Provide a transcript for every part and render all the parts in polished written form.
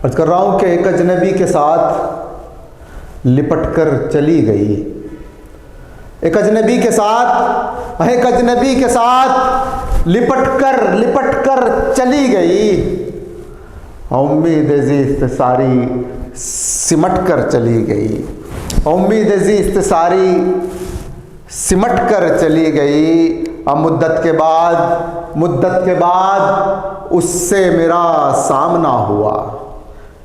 अर्ज कर रहा हूँ कि एक अजनबी के साथ लिपट कर चली गई, एक अजनबी के साथ लिपट कर चली गई। उम्मीद ज़ीस्त सारी सिमट कर चली गई, उम्मीद ज़ीस्त सारी सिमट कर चली गई। अब मुद्दत के बाद उससे मेरा सामना हुआ,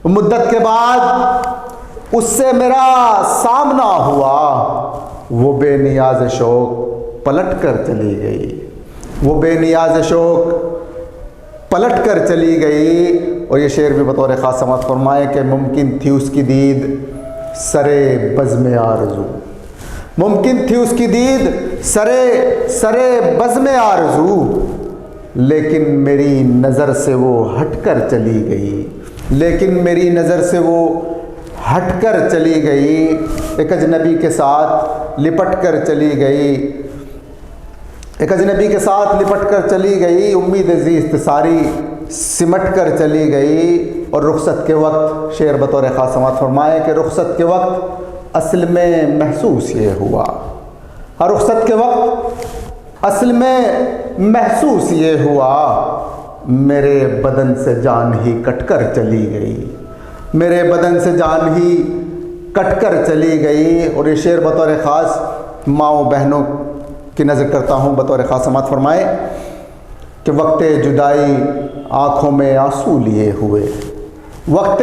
मुद्दत के बाद उससे मेरा सामना हुआ। वो बेनियाज शौक पलट कर चली गई, वो बेनियाज शौक पलट कर चली गई। और ये शेर भी बतौर ख़ास समाअत फरमाए कि मुमकिन थी उसकी दीद सरे बज़्म आरज़ू, मुमकिन थी उसकी दीद सरे बज़्म आरज़ू, लेकिन मेरी नज़र से वो हट कर चली गई, लेकिन मेरी नज़र से वो हट कर चली गई। एक अजनबी के साथ लिपट कर चली गई, एक अजनबी के साथ लिपट कर चली गई। उम्मीद ज़ीस्त सारी सिमट कर चली गई। और रुखसत के वक्त शेर बतौर ख़ास समाअत फरमाए कि रुखसत के वक्त असल में महसूस ये हुआ, रुखसत के वक्त असल में महसूस ये हुआ, मेरे बदन से जान ही कटकर चली गई, मेरे बदन से जान ही कटकर चली गई। और ये शेर बतौर ख़ास माओ बहनों की नज़र करता हूँ, बतौर ख़ास समाअत फरमाए कि वक्त जुदाई आँखों में आंसू लिए हुए, वक्त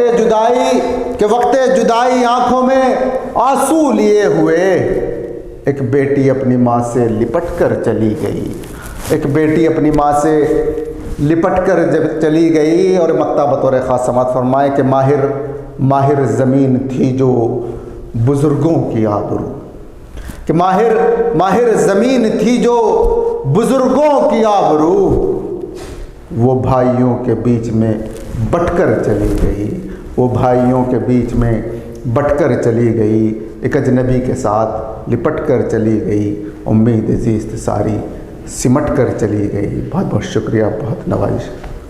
जुदाई आँखों में आंसू लिए हुए। एक बेटी अपनी माँ से लिपट कर चली गई, एक बेटी अपनी माँ से लिपट कर जब चली गई। और मक्ता बतौर ख़ास समाअत फरमाए कि माहिर ज़मीन थी जो बुज़ुर्गों की आबरू, कि माहिर ज़मीन थी जो बुज़ुर्गों की आबरू, वो भाइयों के बीच में बटकर चली गई, वो भाइयों के बीच में बटकर चली गई। एक अजनबी के साथ लिपट कर चली गई, उम्मीद ज़ीस्त सारी सिमट कर चली गई। बहुत बहुत शुक्रिया, बहुत नवाज़िश।